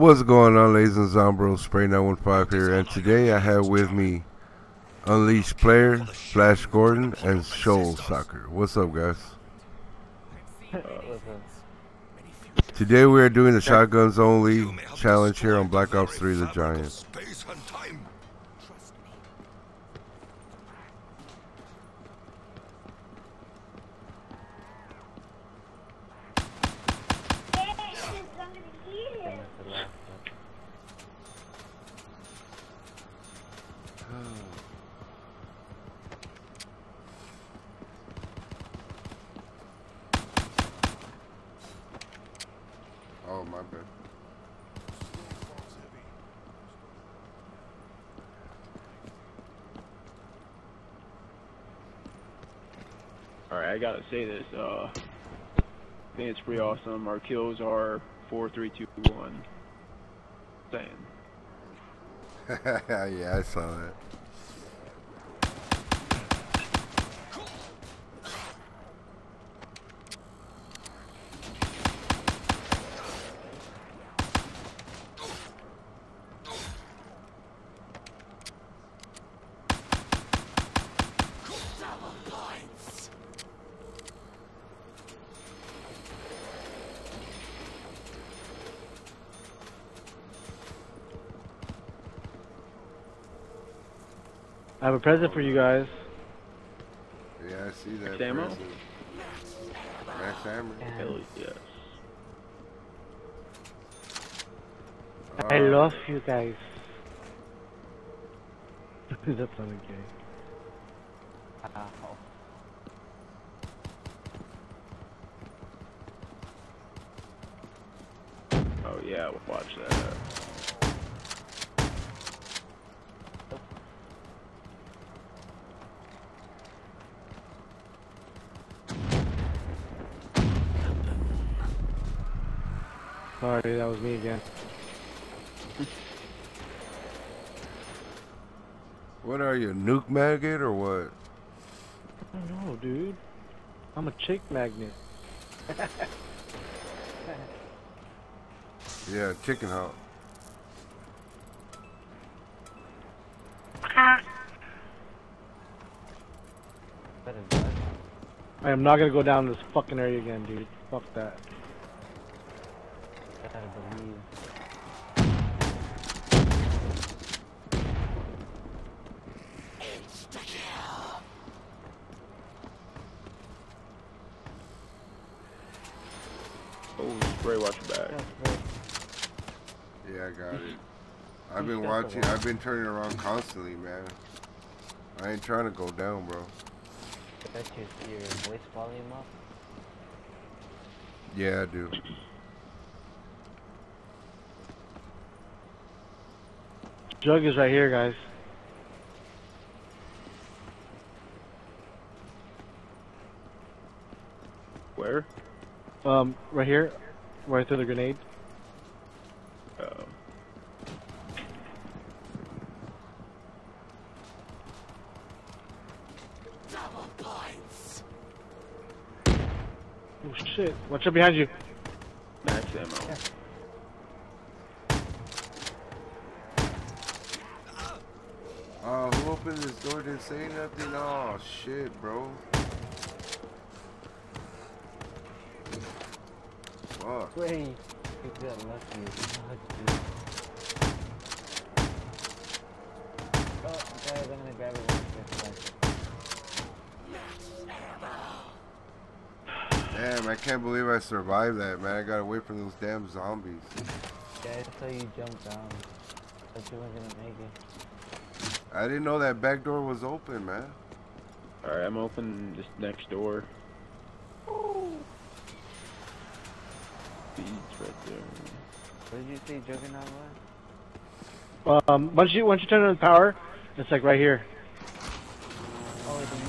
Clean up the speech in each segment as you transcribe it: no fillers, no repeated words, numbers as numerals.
What's going on, ladies and Zombros? Spray 915 here, and today I have with me Unleashed Player, Flash Gordon, and Shoal Soccer. What's up, guys? Today we are doing the shotguns only challenge here on Black Ops 3: The Giant. Oh, my bad. Alright, I gotta say this, I think it's pretty awesome. Our kills are 4, 3, 2, 1. Saying. Yeah, I saw that. I have a present for you guys. Yeah, I see that. Max ammo? Present. Max ammo? Hell yes. I love you guys. That's not okay. Oh yeah, watch that. Sorry, that was me again. What are you, nuke maggot or what? I don't know, dude. I'm a chick magnet. Yeah, chicken hawk. I am not gonna go down this fucking area again, dude. Fuck that. Oh, spray, watch your back. Yeah, I got it. I've been watching, I've been turning around constantly, man. I ain't trying to go down, bro. That's your voice volume up? Yeah, I do. Jug is right here, guys. Where? Right here. Right through the grenade. Oh. Oh shit. Watch out behind you. Max ammo. Yeah. Oh, who opened this door? Didn't say nothing? Oh, shit, bro. Fuck. Wait, you got lucky. Oh, guys, I'm gonna grab it one. Damn, I can't believe I survived that, man. I got away from those damn zombies. Yeah, I saw you jump down. Thought you weren't gonna make it. I didn't know that back door was open, man. Alright, I'm opening this next door. Beads right there. What did you say Juggernaut was? Once you turn on the power, it's like right here. Oh, the moon.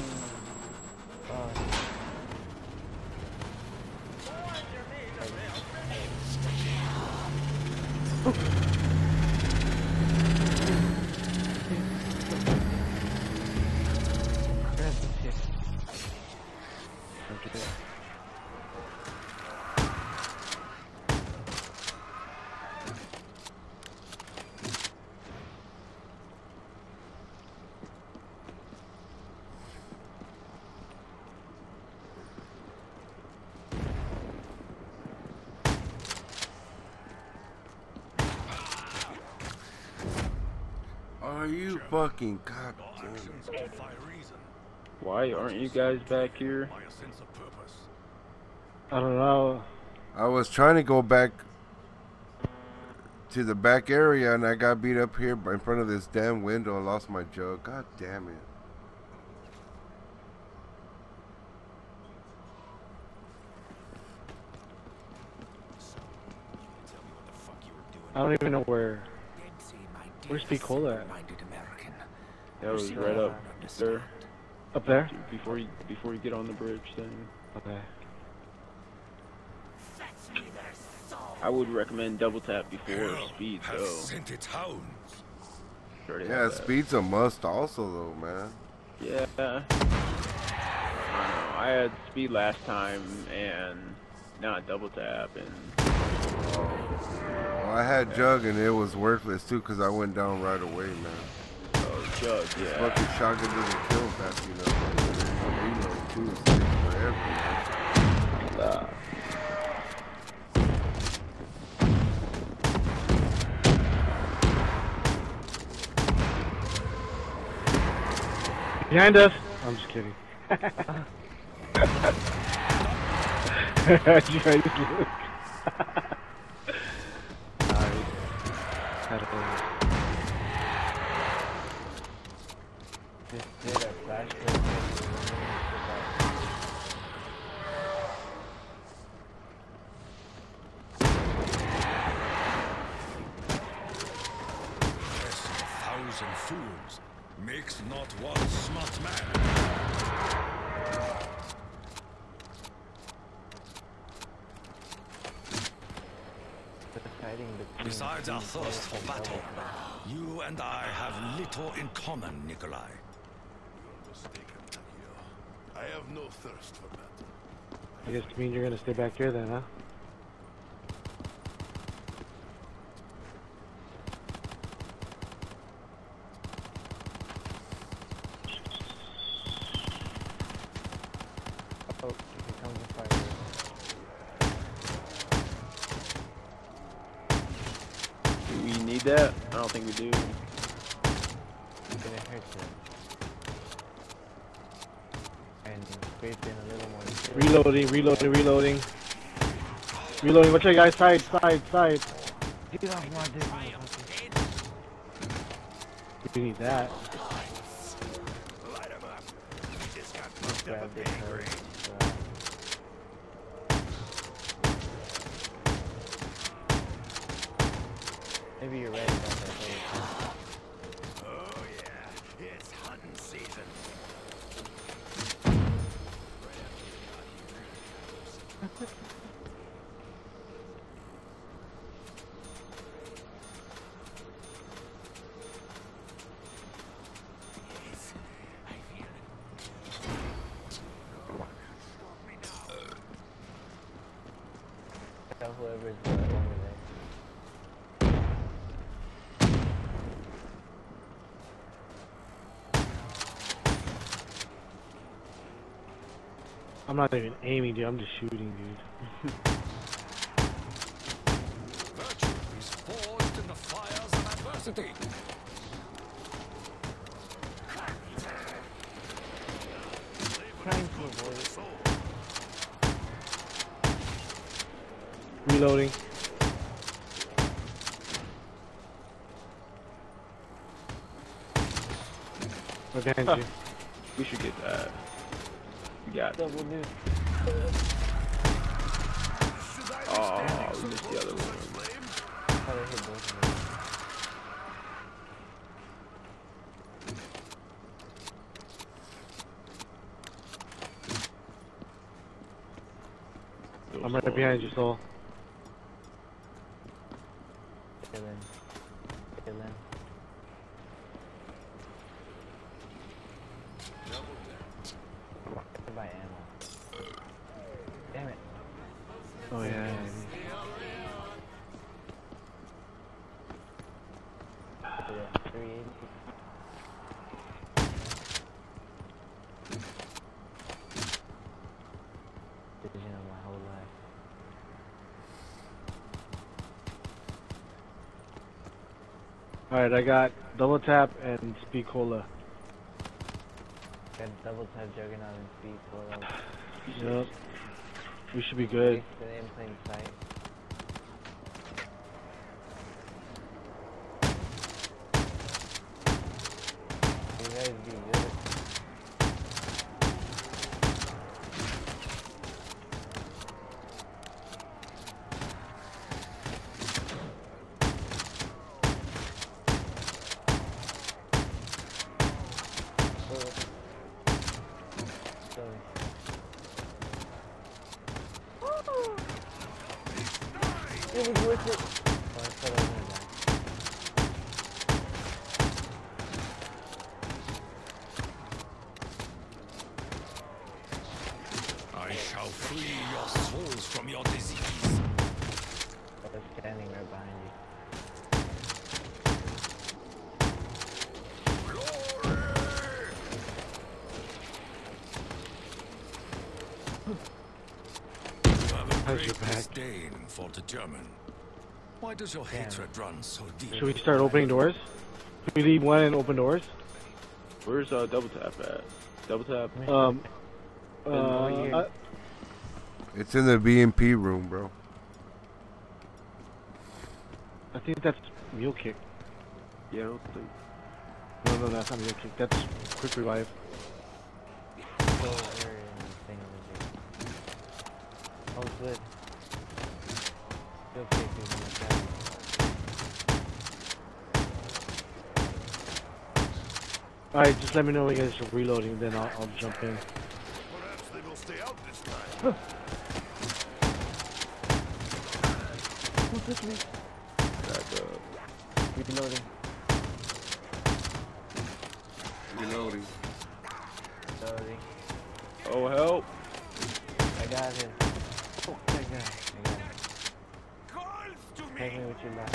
Are you fucking goddamn? Why aren't you guys back here? I don't know. I was trying to go back to the back area and I got beat up here in front of this damn window and lost my jug. God damn it. I don't even know where's Big Cola at? That was right up there. Up there? Before you get on the bridge thing. Okay. I would recommend double tap before speed though. Yeah, speed's a must also though, man. Yeah. I don't know. I had speed last time and not double tap and. Well, I had jug and it was worthless too because I went down right away, man. Oh, jug, yeah. Fucking shotgun doesn't kill fast enough. Reload too, it takes forever, man. Behind us! I'm just kidding. Did you guys look? Had a Just did a flashback. Thousand fools makes not one smart man. Besides our thirst for battle, you and I have little in common, Nikolai. You're mistaken, Takeo. I have no thirst for battle. I guess it means you're gonna stay back here then, huh? Oh, here comes the fire. Do we need that? I don't think we do. It's gonna hurt you. And scrape in a little more. Reloading. Reloading, watch out guys, side. Get off my dick, motherfucker. We need that. Just grab this hurt. Maybe you're right about that. Oh yeah, it's hunting season. Tell whoever's over there. I'm not even aiming, dude. I'm just shooting, dude. Virtue is forged in the fires of adversity. Trying to avoid it. Reloading. Behind you. We should get that. We got. Double dude. Oh, we missed the other one. Probably hit both of them. I'm right behind you, Soul. Killing. To buy ammo. Damn it. Oh yeah. Look at that. 380. Vision of my whole life. Alright, I got double tap and speed cola. Got double tap juggernaut and speed cola. Yep. We should be good. Stay in plain sight. You guys be good. It was worth it. Oh, I thought I was gonna die. I shall free your souls from your disease. I was standing right behind you. You have a How's your great back? disdain for the German. Why does your hatred run so deep? Should we start opening doors? Should we leave one and open doors? Where's double tap at? Double tap. It's in the B&P room, bro. I think that's mule kick. Yeah, I don't think. No, that's not mule kick. That's quick revive. So we're in the thing over here. Oh, good. Still cases in the cabin. Alright, just let me know when you guys are reloading, then I'll jump in. Perhaps they will stay out this time. Don't touch me. Back up. Reloading. Reloading. Sorry. Oh, help! I got him. Oh, I got him. Take me with your back.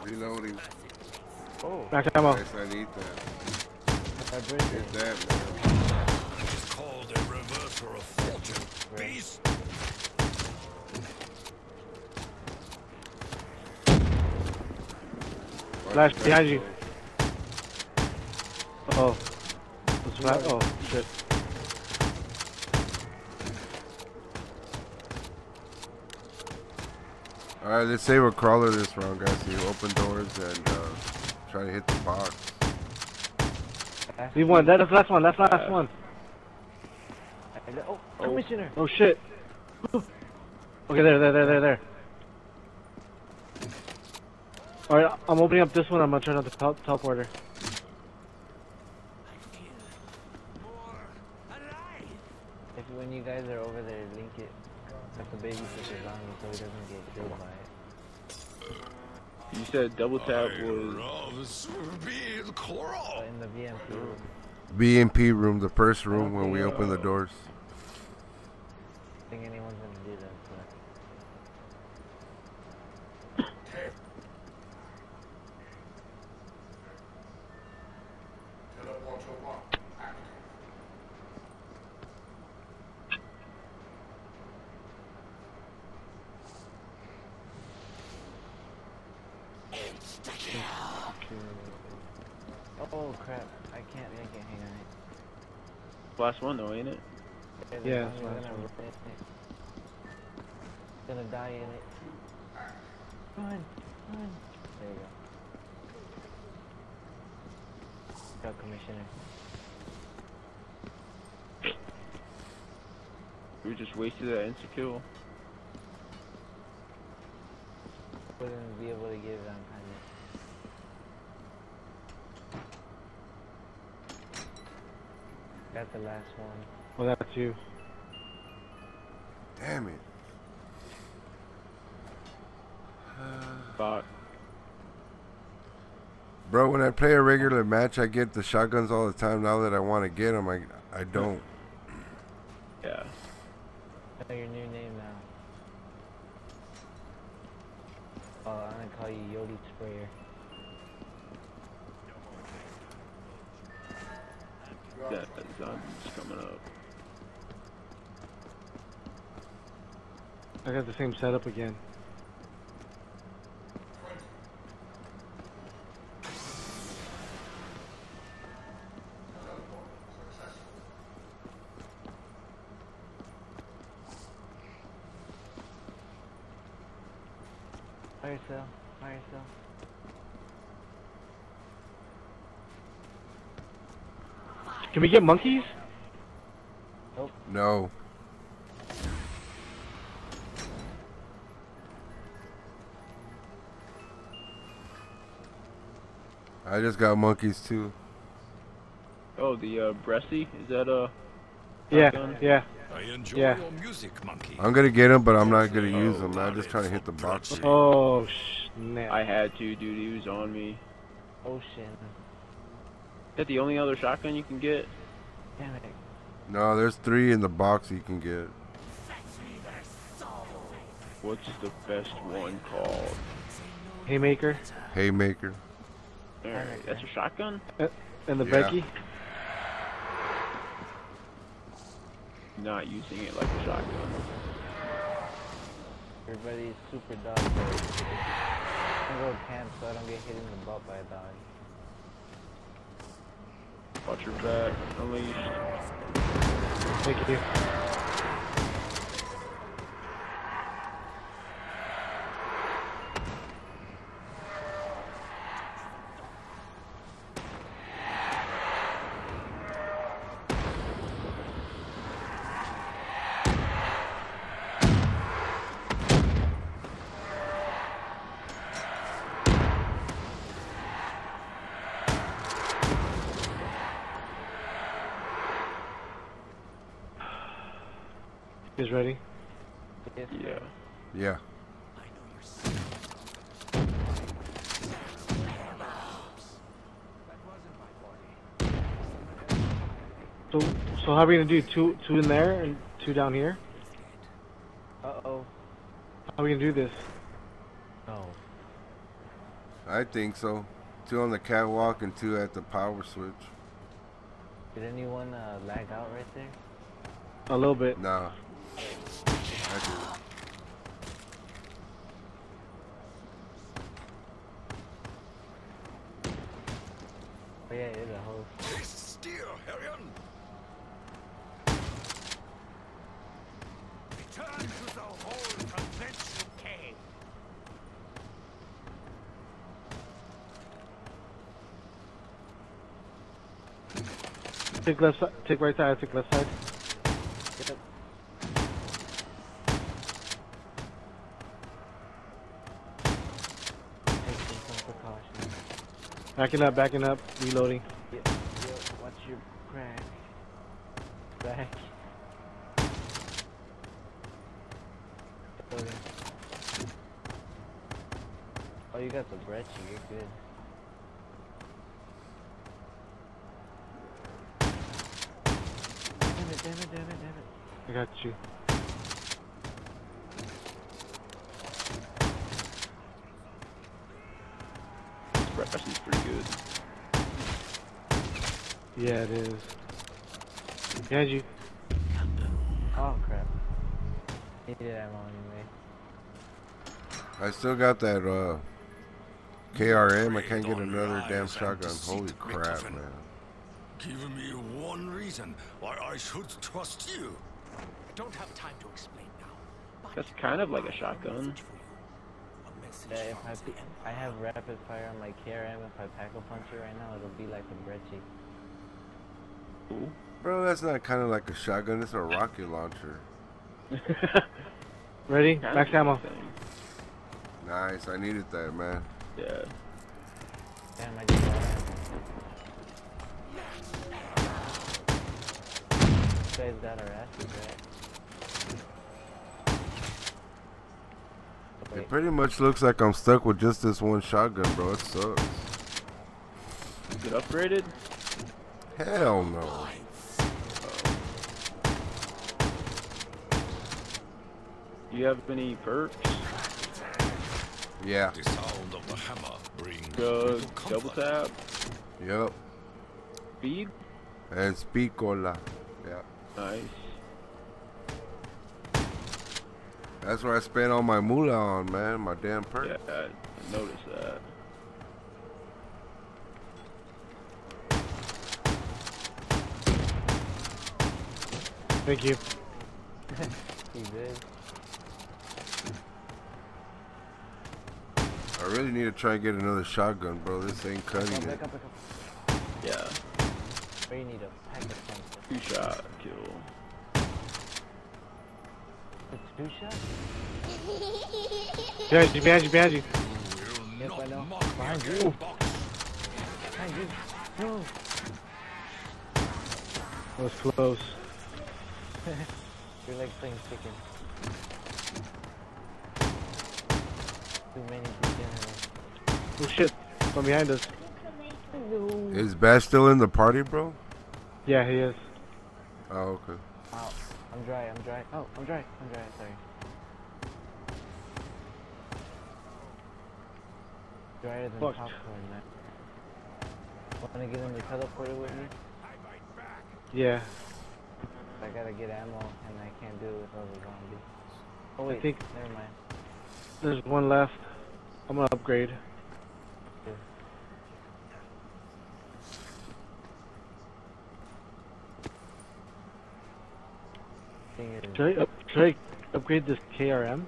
Reloading. Oh, Back ammo. Yes, I need that. I break Get it. that, man. It is called a reverser of fortune. Beast. Flash behind you. Oh. What's flash? Oh, shit. Alright, let's save a crawler this round, guys. So you open doors and try to hit the box. Leave one. That's the last one. That's the last one. Oh, Commissioner. Oh, shit. Okay, there. Alright, I'm opening up this one. I'm gonna turn on the teleporter. If when you guys are over there, link it. Have the babysitter's on so he doesn't get killed by it. You said double tap was. Be the coral. But in the VMP room. B&P room, the first room when we open the doors. I think anyone's gonna do that. Oh crap! I can't make it. Hang on. Last one though, ain't it? Yeah, I'm that's gonna last one. rip it. Gonna die in it. Run! There you go. Go, Commissioner. We just wasted that insta kill. Wouldn't be able to get it on time. Got the last one. Oh, that's you. Damn it. Fuck. Bro, when I play a regular match, I get the shotguns all the time. Now that I want to get them, I don't. Yeah. I know your new name now. Oh, I'm gonna call you Yodi Sprayer. That zombie's coming up. I got the same setup again. Fire sale. Fire sale. Can we get monkeys? No. I just got monkeys too. Oh, the breasty? Is that a Yeah, shotgun? yeah. I enjoy Yeah. your music, monkey. I'm gonna get them, but I'm not gonna use them. I'm just trying to hit the box. Oh snap! I had to, dude. He was on me. Ocean. Is that the only other shotgun you can get? Damn it. No, there's 3 in the box you can get. What's the best one called? Haymaker Haymaker. Alright, that's a shotgun? and the Yeah. Becky. Not using it like a shotgun. Everybody's super dog. I'm gonna go camp so I don't get hit in the butt by a dog. Watch your back. Unleashed. Thank you. You guys ready? Yes, Yeah. Yeah. So how are we gonna do two in there and 2 down here? Uh-oh. How are we gonna do this? No. I think so. 2 on the catwalk and 2 at the power switch. Did anyone lag out right there? A little bit. Nah. I do. Oh yeah, it's a host. Steer, Harrion! Return to the hole from whence you came. Take left side. Take right side. Take left side. Yep. Taking some precautions. Backing up. Reloading. Yep. Watch your crack. Back. Loading. Oh, you got the brecci. You're good. Damn it. I got you. This breasty's pretty good. Yeah, it is. Behind you. Oh crap. Needed ammo anyway. I still got that KRM. I can't get another damn shotgun. Holy crap, man. Give me one reason why I should trust you. I don't have time to explain now. But That's kind of like a shotgun. a message Yeah, from if them. I have rapid fire on my KRM, if I pack a punch it right now, it'll be like a brecci. Cool. Bro, that's not kind of like a shotgun. It's a rocket launcher. Ready? Kind Max of ammo. thing. Nice. I needed that, man. Yeah. Damn, I just got ammo. You guys got our asses, right? It pretty much looks like I'm stuck with just this one shotgun, bro. It sucks. Is it upgraded? Hell no. Do you have any perks? Yeah. The sound of the hammer brings Double comfort. tap? Yep. Speed? And speed cola. Yeah. Nice. That's what I spent all my moolah on, man. My damn perk. Yeah, I noticed that. Thank you. He did. I really need to try and get another shotgun, bro. This ain't cutting it. Back up. Yeah, Or you need a pack of something. 2-shot kill. It's 2 shots? Behind you, behind you, behind you. Yep, I know. Behind you. Behind you. No. That was close. You're like playing chicken. Too many beginners. Oh shit, from behind us. Is Bash still in the party, bro? Yeah, he is. Oh, okay. Ow. I'm dry. Oh, I'm dry. Sorry. Drier than Fucked. popcorn, man. Wanna get in the teleporter with me? Yeah. I gotta get ammo, and I can't do it without a zombie. Oh wait, think- never mind. There's one left. I'm gonna upgrade. Thing is, Should I upgrade this KRM?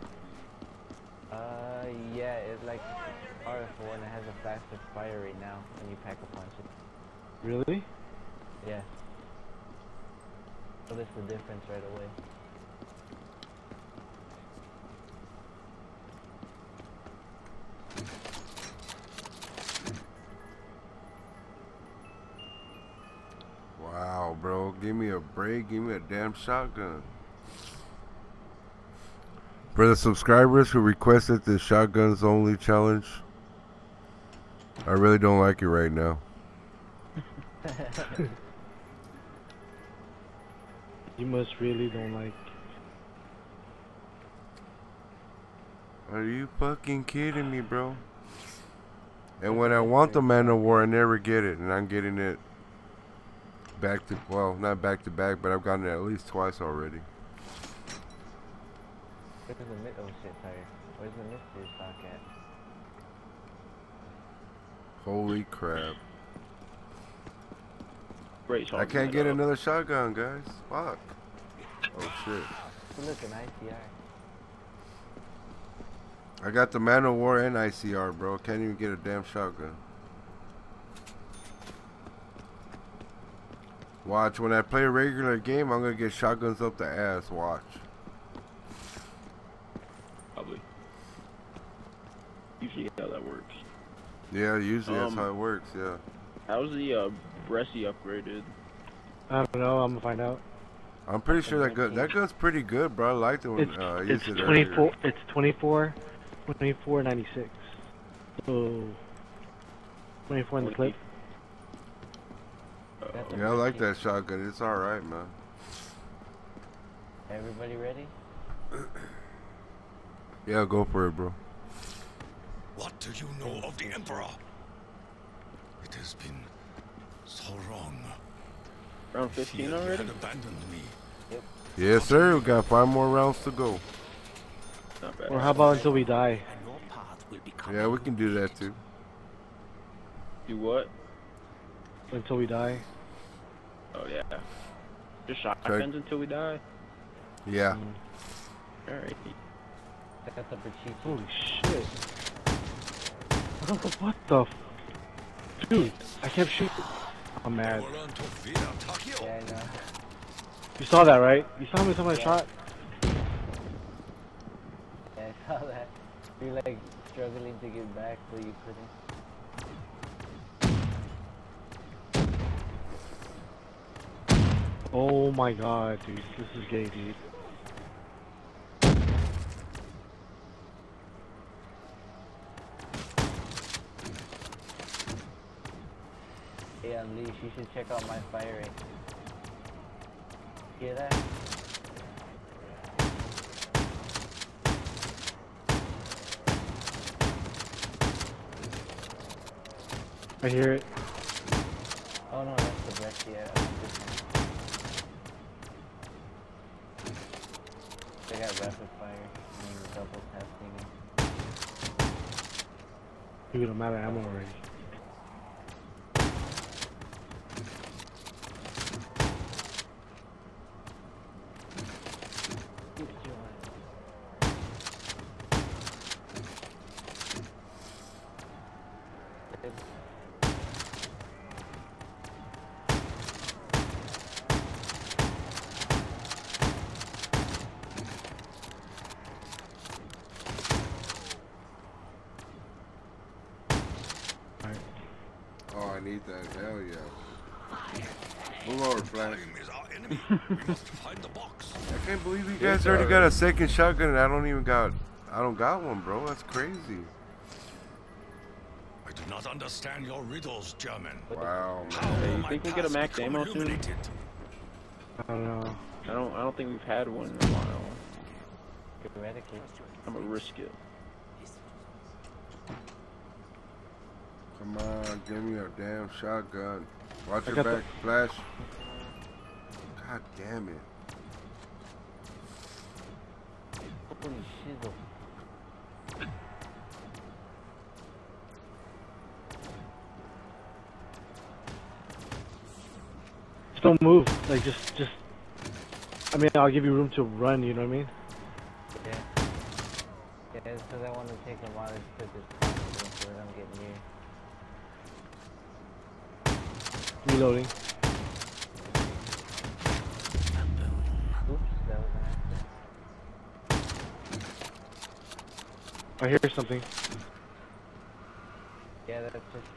yeah, it's like powerful and it has a faster fire rate now when you pack a punch it. Really? Yeah. Notice the difference right away. Wow, bro. Give me a break. Give me a damn shotgun. For the subscribers who requested the shotguns only challenge, I really don't like it right now. You must really don't like. Are you fucking kidding me, bro? And when I want the Man of War, I never get it, and I'm getting it back to, well, not back to back, but I've gotten it at least twice already. Where's the oh shit, sorry. Where's the mystery stock at? Holy crap. Great shot. I can't get another shotgun, guys. Fuck. Oh shit. Oh, look, an ICR. I got the Man of War and ICR, bro. Can't even get a damn shotgun. Watch, when I play a regular game, I'm gonna get shotguns up the ass. Watch. Probably. Usually how that works. Yeah, usually that's how it works, yeah. How's the Bresci upgraded? I don't know. I'm gonna find out. I'm pretty sure that gun's pretty good, bro. I liked it when I used it earlier. 24. It's 24.96. So 24 in the clip. Yeah, I like that shotgun. It's alright, man. Everybody ready? Yeah, go for it, bro. What do you know of the Emperor? It has been so long. Round 15 Feared you already? had abandoned me. Yes, sir. We got 5 more rounds to go. Not bad. Or how about until we die? And your path will become Yeah, we can do that too. Do what? Until we die. Oh yeah. Just shotguns until we die? Yeah. Alright. That's a Berchichi. Holy shit. What the f... Dude, I kept shooting. I'm mad. You will learn to fear Takio. Yeah, I know. You saw that, right? You saw me with my shot? Yeah, I saw that. You're like struggling to get back, but you couldn't. Oh my god, dude. This is gay, dude. Hey, Unleash, you should check out my fire rate. Hear that? I hear it. Oh no, that's the best yet. I got rapid fire. Dude, I'm out of ammo already. Oh, I need that. Hell yeah. Move over, Flash. Time is our enemy. We must find the box. I can't believe you guys already got a second shotgun and I don't got one, bro. That's crazy. I do not understand your riddles, German. Wow, How man. Hey, will you my think we'll get a past max become ammo soon? illuminated? I don't know. I don't think we've had one in a while. Theoretically. I'm gonna risk it. Come on, give me a damn shotgun. Watch I your got back, Flash. God damn it. Holy shizzle. Just don't move. Like, just. I mean, I'll give you room to run, you know what I mean? Yeah. Yeah, it's because I want to take a while to put this confidence so that I'm getting near. Reloading. Oops, that was an accident. I hear something. Yeah, that's just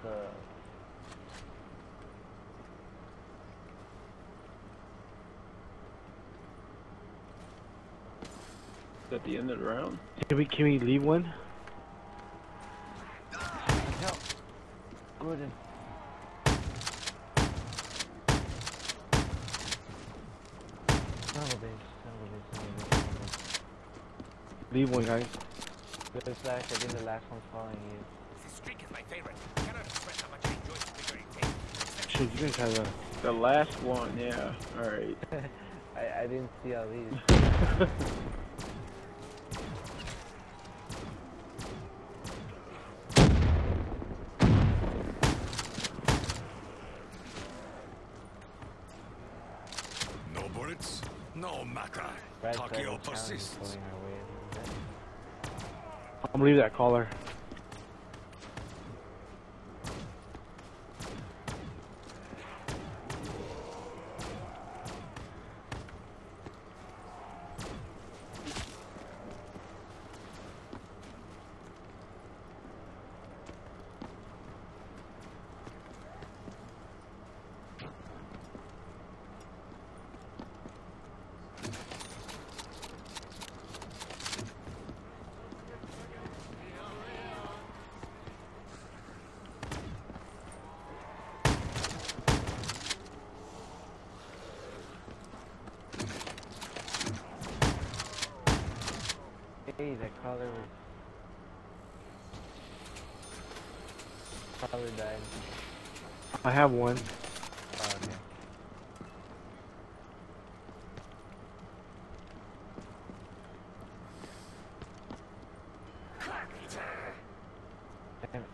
Is that the end of the round? Can we leave one? help. Gordon. Son of a bitch, son of a bitch, son of a bitch. Leave one, guys. Good Flash, I think the last one's following you. This streak is my favorite. Cannot express how much I enjoy figuring things. Shit, you guys have a... The last one, yeah. Alright. I didn't see all these. No bullets, no matter. Right side Takeo of the town is persists. pulling our way a little bit. I'm gonna leave that caller. Hey, that caller was... Caller died. I have one. Oh, okay. Damn it.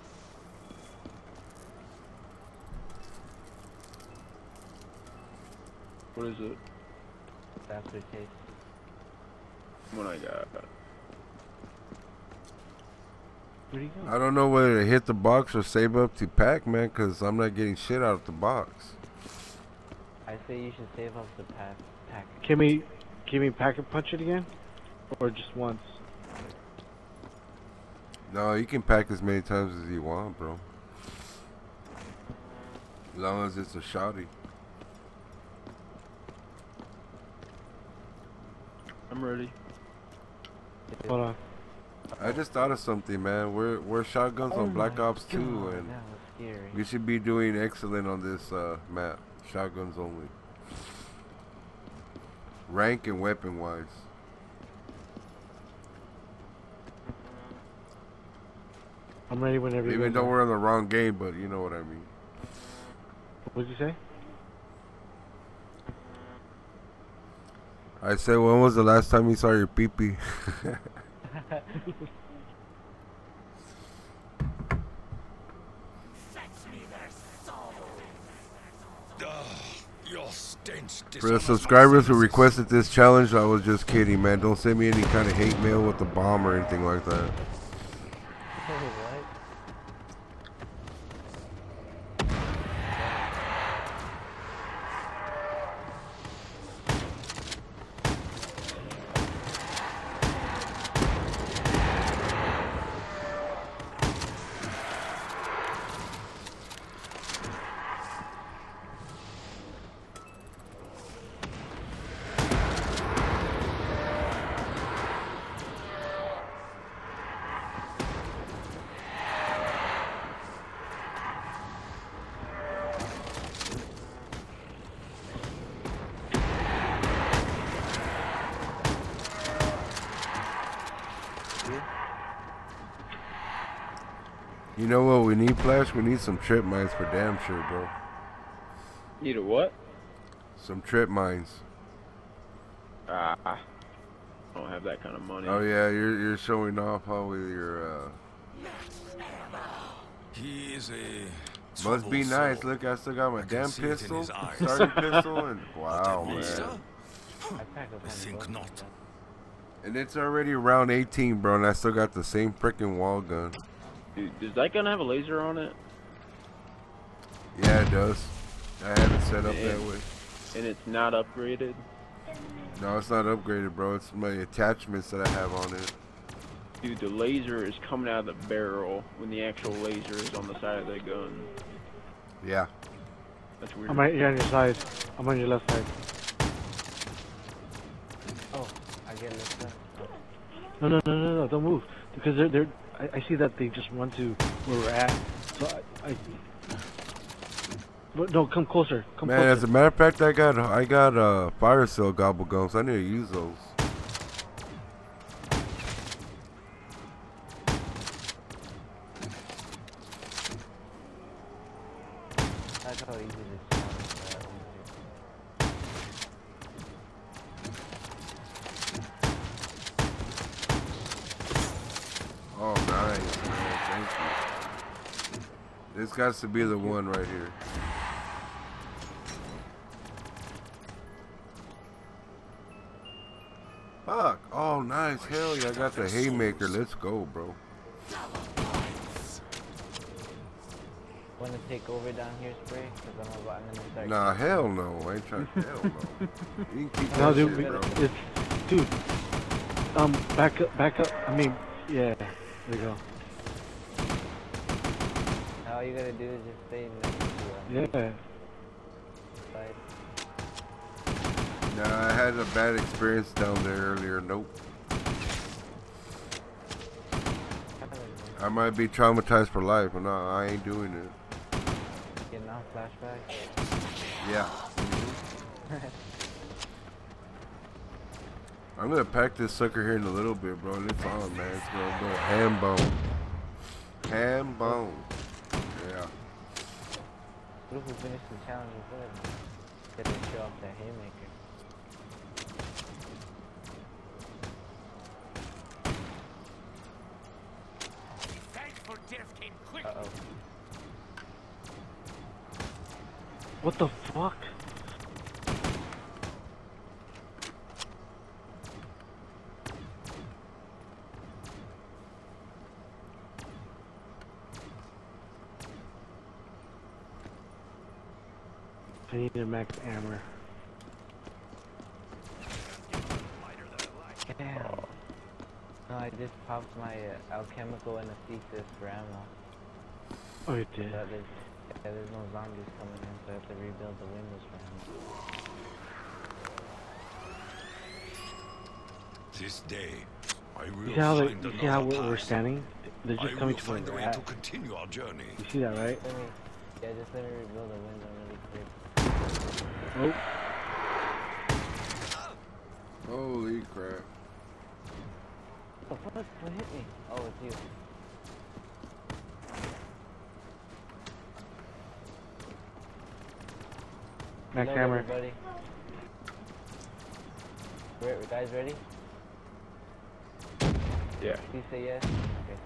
What is it? Aftertaste. What I got? Where'd he go? I don't know whether to hit the box or save up to pack, man, because I'm not getting shit out of the box. I say you should save up the pack. Can we packet punch it again? Or just once? No, you can pack as many times as you want, bro. As long as it's a shotty. I'm ready. Hold on. I just thought of something, man. We're shotguns on Black Ops 2, and that was scary. we should be doing excellent on this map. Shotguns only. Rank and weapon wise. I'm ready whenever you Even guys though are. we're on the wrong game, but you know what I mean. What'd you say? I said, when was the last time you saw your pee-pee? dense For the dishonors my subscribers who senses. requested this challenge, I was just kidding, man. Don't send me any kind of hate mail with the bomb or anything like that. Hey, what? You know what we need, Flash? We need some trip mines for damn sure, bro. Need a what? Some trip mines. Ah, I don't have that kind of money. Oh yeah, you're showing off how with your He is a must be troubled nice. soul. Look, I still got my I can damn see it in pistol, his eyes. starting pistol, and But wow, a man. monster? I packed up I think not. And it's already round 18, bro, and I still got the same freaking wall gun. Dude, does that gun have a laser on it? Yeah, it does. I had it set up that way. And it's not upgraded? No, it's not upgraded, bro. It's my attachments that I have on it. Dude, the laser is coming out of the barrel when the actual laser is on the side of the gun. Yeah. That's weird. I'm right here on your side. I'm on your left side. Oh, I get lifted up. No, don't move. Because I see that they just run to where we're at. So but no, come closer. Come Man, closer. as a matter of fact, I got fire cell gobble gums. I need to use those. That's how easy this is. Oh, nice, man. Thank you. This got to be the one right here. Fuck. Oh, nice. Hell yeah, I got the haymaker. Let's go, bro. Want to take over down here, Spray? Because I'm gonna start. Nah, hell no. I ain't trying. Hell no. You can keep No, that dude, shit, bro. it's dude. Back up. I mean, yeah. There you go. All you gotta do is just stay next to him. Yeah. Side. Nah, I had a bad experience down there earlier. Nope. I might be traumatized for life, but no, I ain't doing it. Getting off flashback. Yeah. I'm gonna pack this sucker here in a little bit, bro. And it's on, man. It's gonna go ham bone. Ham bone. Yeah. What if we finish the challenge with that? Get to show off that haymaker. Thanks for death came quick. Uh-oh. What the fuck? I need a max armor. Damn. No, I just popped my alchemical anesthesis for ammo. Oh, you did. But there's no zombies coming in, so I have to rebuild the windows for ammo. This day, I will You see how, find you see how another we're path. standing? They're I just will coming to find a where way we're to at. continue our journey. You see that, right? Just let me rebuild the window really quick. Oh, Holy crap. What the fuck? What hit me? Oh, it's you. max Hello, hammer. everybody. Guys ready? Yeah. Please say yes. Okay.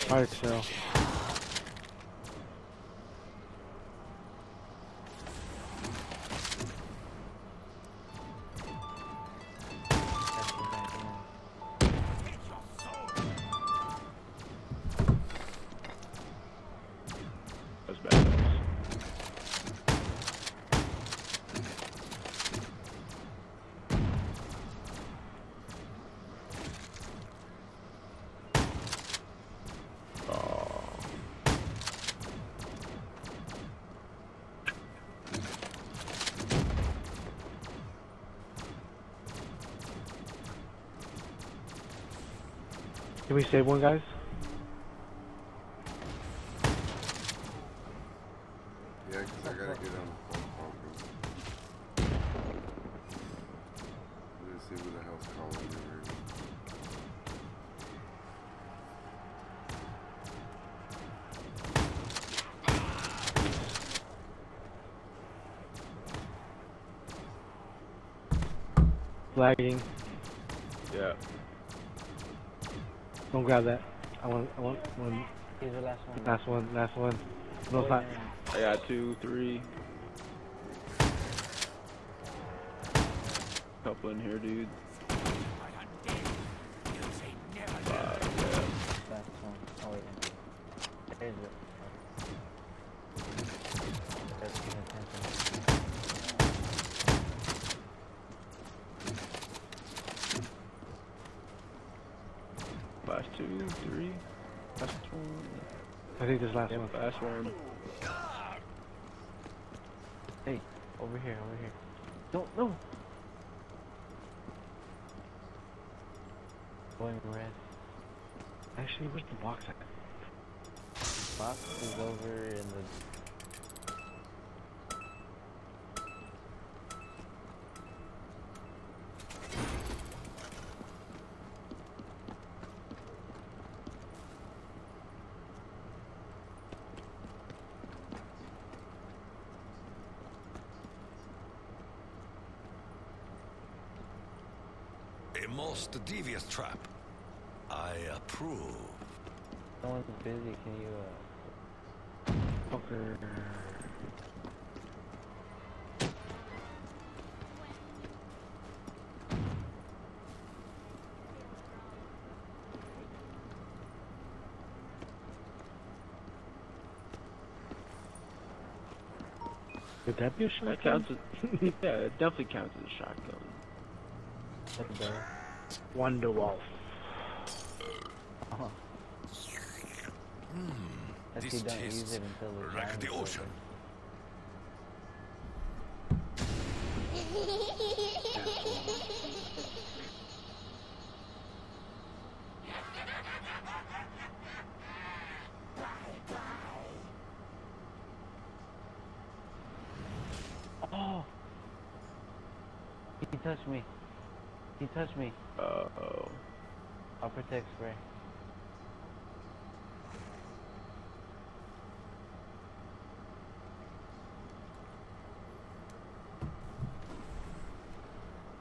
Fire sale. That's bad. Can we save one, guys? Yeah, because I gotta get on the phone call, bro. Let's see who the hell's calling me right now. Lagging. Yeah. Don't grab that. I want one. Here's the last one. Last one. No, it's not. I got 2, 3. Couple in here, dude. Last one. Oh wait. There's it. That's good attention. Last 2, 3. Last one. I think this last Yep, one. last one. Hey, over here. Don't, no. Going red. Actually, where's the box at? Box is over in the. A most devious trap. I approve. Someone's busy. Can you Fucker. Would that be a That shotgun? counts as, yeah, it definitely counts as a shotgun. That's better. Wonderwolf. Oh. That's This you don't use tastes it until the like time the is ocean. over. Oh! He touched me. He touched me. Uh-oh. I'll protect spray.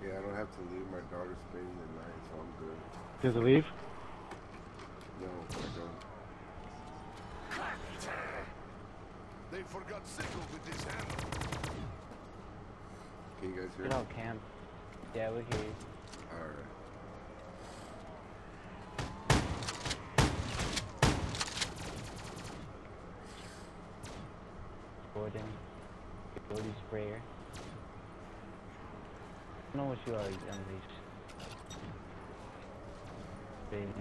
Yeah, I don't have to leave my daughter spending the night, so I'm good. Does it leave? No, I don't. They forgot sickle with this hammer. Can you guys hear Get me? out, Cam. Yeah, we hear you. Alright. Gordon. Gordon sprayer. I know what you are, unleashed. Baby.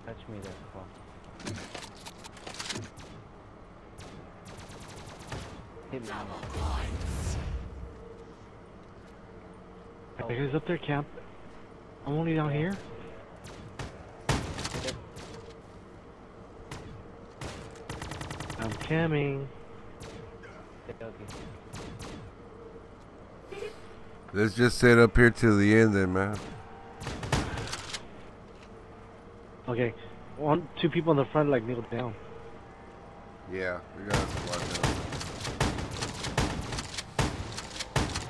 Touch me there, Paul. Hit me. Are you guys up there, camp? I'm only down here. I'm camming. Let's just sit up here till the end then, man. Okay, two people in the front like kneel down. Yeah, we gotta squat down.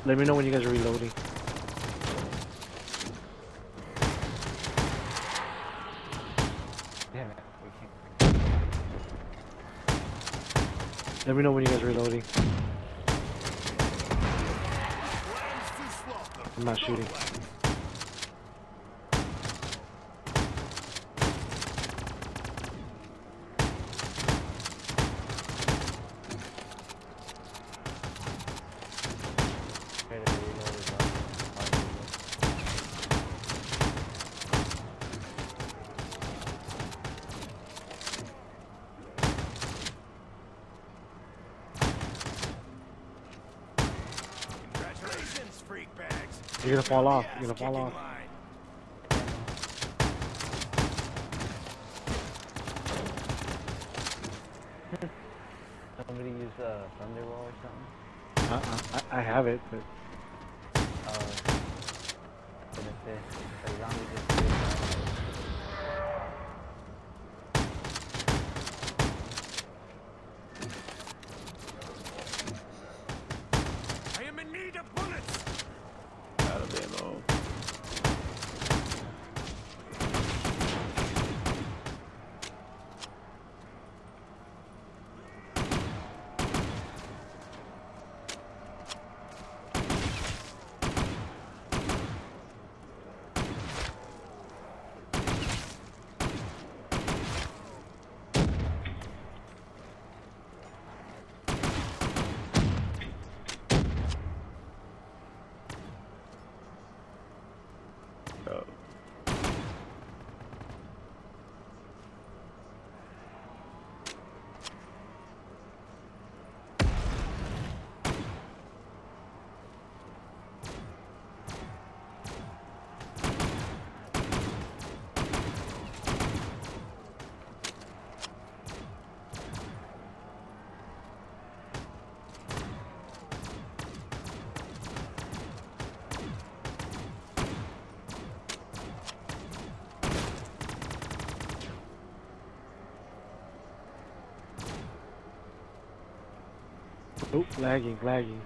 Let me know when you guys are reloading. Damn it, we can't. Let me know when you guys are reloading. I'm not shooting. Try to reload as well. Congratulations, freak bags. You're gonna fall off. You're gonna Kicking fall off. line. Somebody use Thunderwall or something? I have it, but But if the zombie just I am in need of bullets. Out of ammo. Oh. oh, lagging, lagging.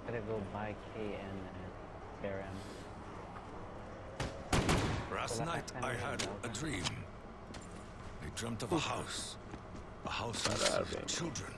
gotta go buy KN and spare ammo. Last Well, night I I kinda had know. a dream. I dreamt of a house. A house Out of with ammo. children.